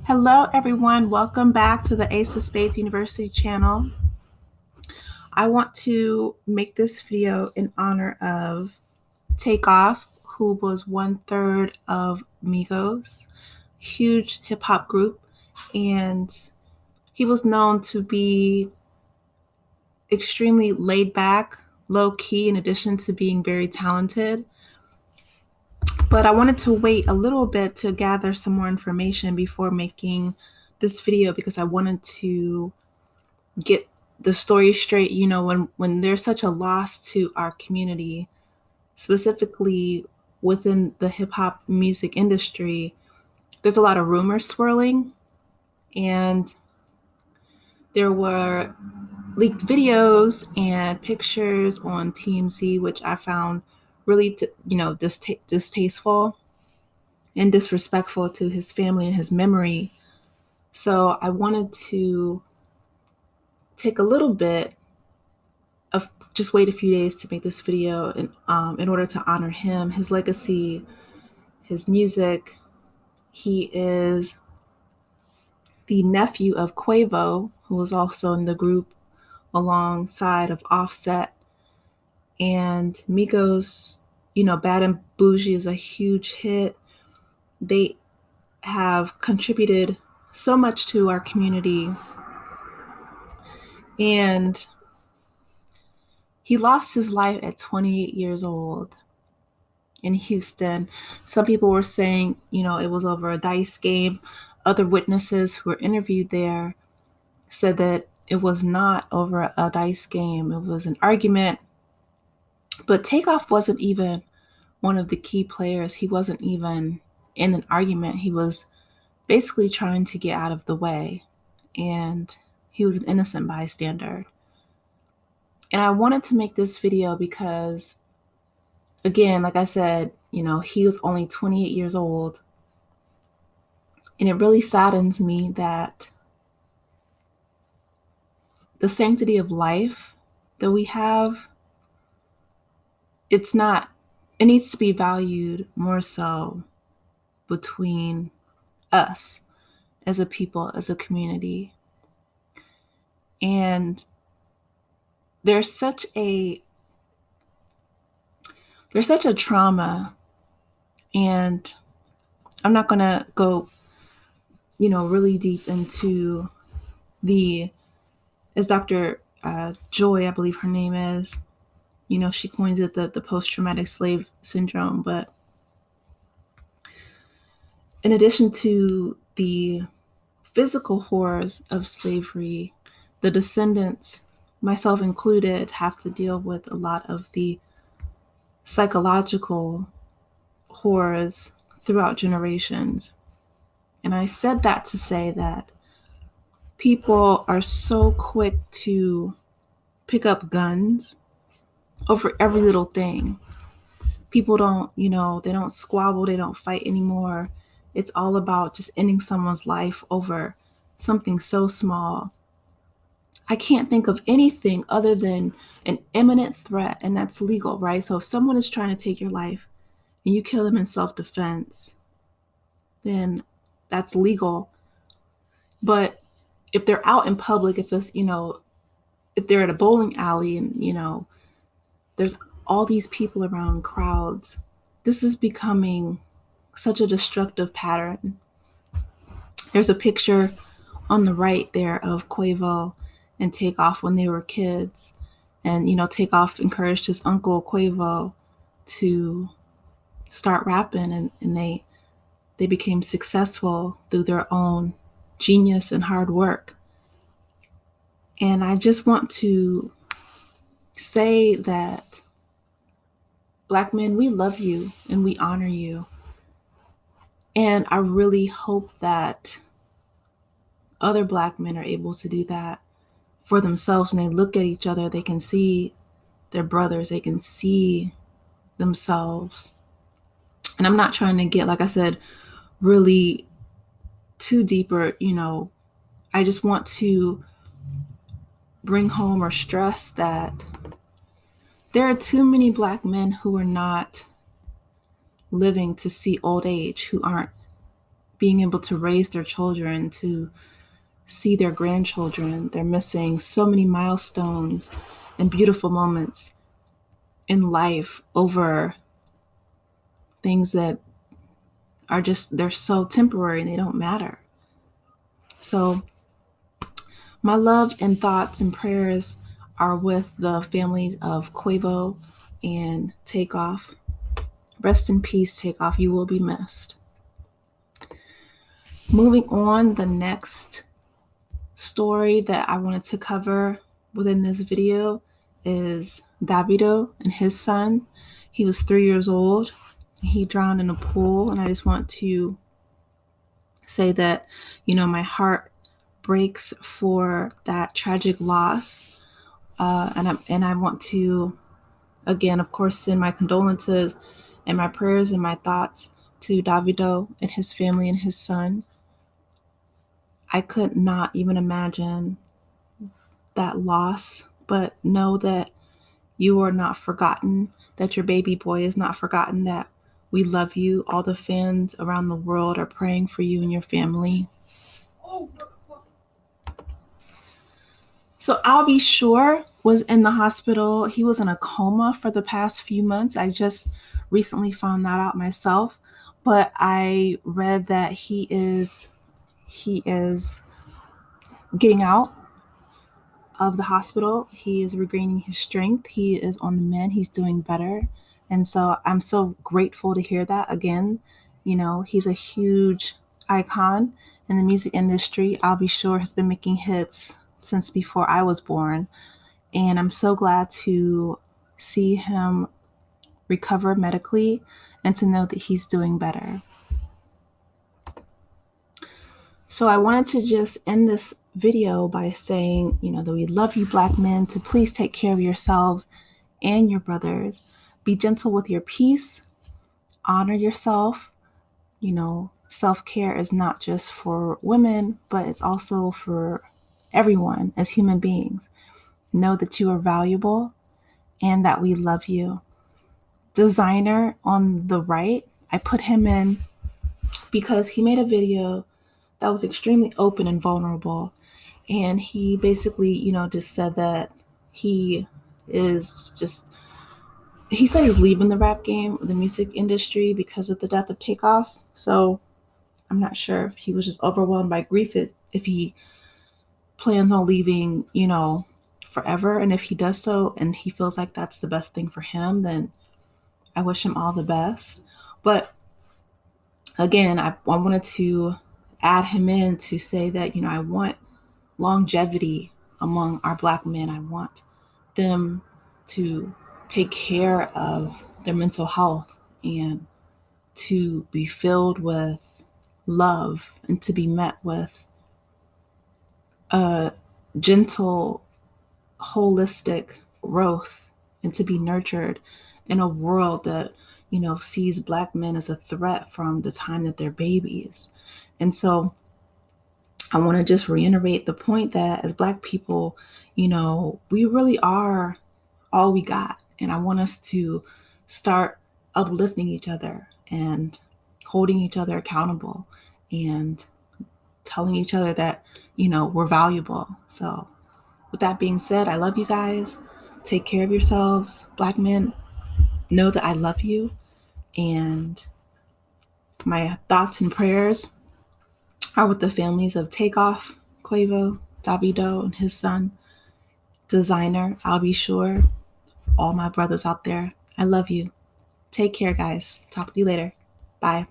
Hello, everyone. Welcome back to the Ace of Spades University channel. I want to make this video in honor of Takeoff, who was 1/3 of Migos, huge hip hop group, and he was known to be extremely laid back, low key, in addition to being very talented. But I wanted to wait a little bit to gather some more information before making this video because I wanted to get the story straight. When there's such a loss to our community, specifically within the hip hop music industry, there's a lot of rumors swirling, and there were leaked videos and pictures on TMZ, which I found really distasteful and disrespectful to his family and his memory. So I wanted to take a little bit of just wait a few days to make this video in order to honor him, his legacy, his music. He is the nephew of Quavo, who was also in the group alongside of Offset. And Migos, Bad and Bougie is a huge hit. They have contributed so much to our community. And he lost his life at 28 years old in Houston. Some people were saying, it was over a dice game. Other witnesses who were interviewed there said that it was not over a dice game. It was an argument. But Takeoff wasn't even one of the key players. He wasn't even in an argument. He was basically trying to get out of the way. And he was an innocent bystander. And I wanted to make this video because, again, like I said, he was only 28 years old. And it really saddens me that the sanctity of life that we have, it needs to be valued more so between us as a people, as a community. And there's such a trauma, and I'm not going to go really deep into as Dr. Joy, I believe her name is, she coins it the post-traumatic slave syndrome. But in addition to the physical horrors of slavery, the descendants, myself included, have to deal with a lot of the psychological horrors throughout generations. And I said that to say that people are so quick to pick up guns over every little thing. People don't, they don't squabble, they don't fight anymore. It's all about just ending someone's life over something so small. I can't think of anything other than an imminent threat, and that's legal, right? So if someone is trying to take your life and you kill them in self-defense, then that's legal. But if they're out in public, if it's, if they're at a bowling alley and, there's all these people around, crowds, this is becoming such a destructive pattern. There's a picture on the right there of Quavo and Takeoff when they were kids. And, Takeoff encouraged his uncle Quavo to start rapping, and they became successful through their own genius and hard work. And I just want to say that Black men, we love you and we honor you. And I really hope that other Black men are able to do that for themselves. When they look at each other, they can see their brothers, they can see themselves. And I'm not trying to get, like I said, really too deeper. I just want to bring home or stress that there are too many Black men who are not living to see old age, who aren't being able to raise their children, to see their grandchildren. They're missing so many milestones and beautiful moments in life over things that are just, they're so temporary and they don't matter. So my love and thoughts and prayers are with the families of Quavo and Takeoff. Rest in peace, Takeoff. You will be missed. Moving on, the next story that I wanted to cover within this video is Davido and his son. He was 3 years old. He drowned in a pool, and I just want to say that, my heart breaks for that tragic loss. And I want to, again, of course, send my condolences and my prayers and my thoughts to Davido and his family and his son. I could not even imagine that loss, but know that you are not forgotten, that your baby boy is not forgotten, that we love you. All the fans around the world are praying for you and your family. So I'll Be Sure was in the hospital. He was in a coma for the past few months. I just recently found that out myself, but I read that he is getting out of the hospital. He is regaining his strength. He is on the mend. He's doing better. And so I'm so grateful to hear that again. He's a huge icon in the music industry. I'll Be Sure has been making hits since before I was born. And I'm so glad to see him recover medically and to know that he's doing better. So I wanted to just end this video by saying, that we love you, Black men, to please take care of yourselves and your brothers. Be gentle with your peace. Honor yourself. Self-care is not just for women, but it's also for everyone as human beings. Know that you are valuable and that we love you. Designer on the right, I put him in because he made a video that was extremely open and vulnerable. And he basically, just said that he said he's leaving the rap game, the music industry, because of the death of Takeoff. So I'm not sure if he was just overwhelmed by grief, if he plans on leaving, forever. And if he does so and he feels like that's the best thing for him, then I wish him all the best. But again, I wanted to add him in to say that, I want longevity among our Black men. I want them to take care of their mental health and to be filled with love and to be met with a gentle, holistic growth and to be nurtured in a world that, sees Black men as a threat from the time that they're babies. And so I want to just reiterate the point that as Black people, we really are all we got. And I want us to start uplifting each other and holding each other accountable and telling each other that, we're valuable. So with that being said, I love you guys. Take care of yourselves. Black men, know that I love you. And my thoughts and prayers are with the families of Takeoff, Quavo, Davido, and his son, Designer. I'll Be Sure. All my brothers out there, I love you. Take care, guys. Talk to you later. Bye.